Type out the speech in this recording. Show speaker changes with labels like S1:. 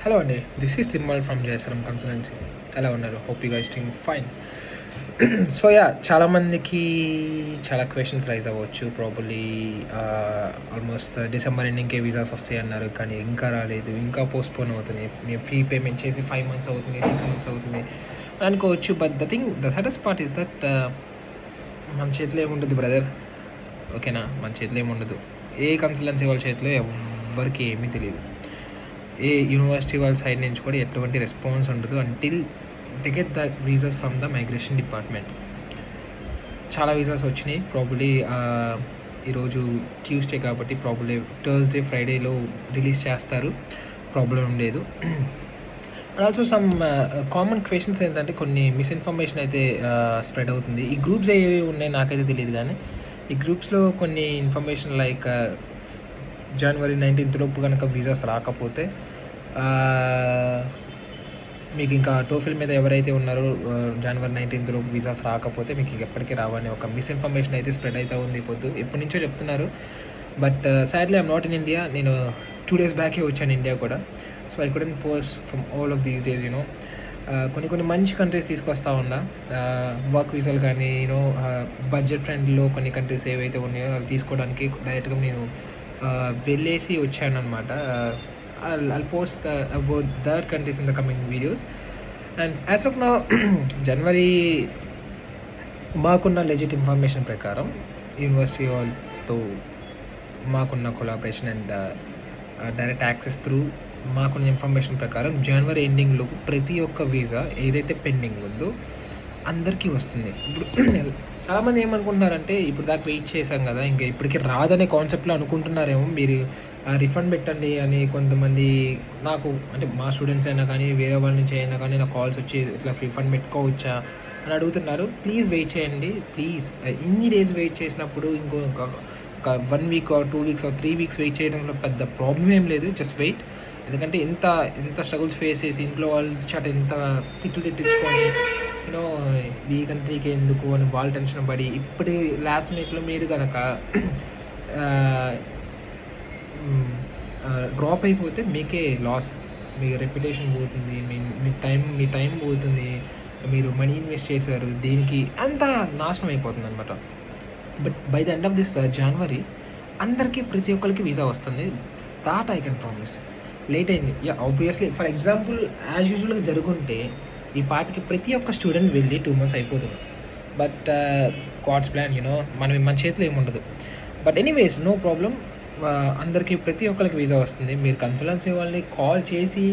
S1: Hello అండి, this is Thirumal from Jayashram consultancy. ఎలా ఉన్నారు? Hope you guys doing fine. So చాలామందికి చాలా క్వశ్చన్స్ రైజ్ అవ్వచ్చు. ప్రాబబ్లీ ఆల్మోస్ట్ డిసెంబర్ ఎండింగ్కే వీసాస్ వస్తాయి అన్నారు, కానీ ఇంకా రాలేదు, ఇంకా పోస్ట్పోన్ అవుతుంది. మీరు ఫీ పేమెంట్ చేసి 5 months అవుతుంది, 6 months అవుతుంది అని అనుకోవచ్చు. But the saddest part is that మన చేతిలో ఏముండదు బ్రదర్. ఓకేనా, మన చేతిలో ఏముండదు. ఏ కన్సల్టెన్సీ వాళ్ళ చేతిలో ఎవరికి ఏమీ తెలియదు. ఏ యూనివర్సిటీ వాళ్ళ సైడ్ నుంచి కూడా ఎటువంటి రెస్పాన్స్ ఉండదు until they get the visas from the migration department. చాలా వీసాస్ వచ్చినాయి. ప్రాబబ్లీ ఈరోజు ట్యూస్డే కాబట్టి ప్రాబబ్లీ థర్స్డే ఫ్రైడేలో రిలీజ్ చేస్తారు, ప్రాబ్లం లేదు. And also some common questions ఏంటంటే కొన్ని మిస్ఇన్ఫర్మేషన్ అయితే స్ప్రెడ్ అవుతుంది. ఈ గ్రూప్స్ ఏవి ఉన్నాయి నాకైతే తెలియదు, కానీ ఈ గ్రూప్స్లో కొన్ని ఇన్ఫర్మేషన్ లైక్ జనవరి 19th లోపు కనుక వీసాస్ రాకపోతే మీకు ఇంకా టోఫిల్ మీద ఎవరైతే ఉన్నారో జనవరి 19th లోపు వీసాస్ రాకపోతే మీకు ఎప్పటికీ రావని ఒక మిస్ఇన్ఫర్మేషన్ అయితే స్ప్రెడ్ అవుతూ ఉంది. ఎప్పటి నుంచో చెప్తున్నారు. But sadly I'm not in India. నేను 2 days బ్యాకే వచ్చాను ఇండియా కూడా. So I couldn't post from all of these days. కొన్ని మంచి కంట్రీస్ తీసుకొస్తా ఉన్నా, వర్క్ వీసాలు కానీ బడ్జెట్ ఫ్రెండ్లో కొన్ని కంట్రీస్ ఏవైతే ఉన్నాయో అవి తీసుకోవడానికి డైరెక్ట్గా నేను వెళ్ళేసి వచ్చాను అనమాట. I'll post about that countries in the coming videos. And as of now, జనవరి మాకున్న లెజిట్ ఇన్ఫర్మేషన్ ప్రకారం యూనివర్సిటీ వాళ్ళతో మాకున్న collaboration and direct access through మాకున్న ఇన్ఫర్మేషన్ ప్రకారం జనవరి ఎండింగ్లో ప్రతి ఒక్క వీసా ఏదైతే పెండింగ్ ఉందో అందరికీ వస్తుంది. ఇప్పుడు చాలామంది ఏమనుకుంటున్నారంటే ఇప్పుడు దాకా వెయిట్ చేశాం కదా, ఇంకా ఇప్పటికీ రాదనే కాన్సెప్ట్లో అనుకుంటున్నారేమో. మీరు రిఫండ్ పెట్టండి అని కొంతమంది నాకు, అంటే మా స్టూడెంట్స్ అయినా కానీ వేరే వాళ్ళ నుంచి అయినా కానీ నాకు కాల్స్ వచ్చి ఇట్లా రిఫండ్ పెట్టుకోవచ్చా అని అడుగుతున్నారు. ప్లీజ్ వెయిట్ చేయండి, ప్లీజ్. ఇన్ని డేస్ వెయిట్ చేసినప్పుడు ఒక 1 week or 2 weeks or 3 weeks wait చేయడంలో పెద్ద ప్రాబ్లం ఏం లేదు. Just wait. ఎందుకంటే ఎంత స్ట్రగుల్స్ ఫేస్ చేసి ఇంట్లో వాళ్ళు చాట ఎంత తిట్టించుకొని ఈ కంట్రీకి ఎందుకు అని వాళ్ళు టెన్షన్ పడి ఇప్పుడు లాస్ట్ మినిట్లో మీరు కనుక డ్రాప్ అయిపోతే మీకే లాస్. మీ రెప్యుటేషన్ పోతుంది, మీ టైం పోతుంది, మీరు మనీ ఇన్వెస్ట్ చేశారు, దీనికి అంతా నాశనం అయిపోతుంది అనమాట. But by the end of this January అందరికీ ప్రతి ఒక్కరికి వీసా వస్తుంది. That I can promise. Late అయింది, ఆబ్వియస్లీ. ఫర్ ఎగ్జాంపుల్ యాజ్ యూజువల్గా జరుగుంటే ఈ పార్టీకి ప్రతి ఒక్క స్టూడెంట్ వెళ్ళి 2 months అయిపోతుంది. బట్ గాడ్స్ ప్లాన్, మన చేతిలో ఏముండదు. But anyways, no problem. అందరికీ ప్రతి ఒక్కరికి వీసా వస్తుంది. మీరు కన్సల్టెన్సీ వాళ్ళని కాల్ చేసి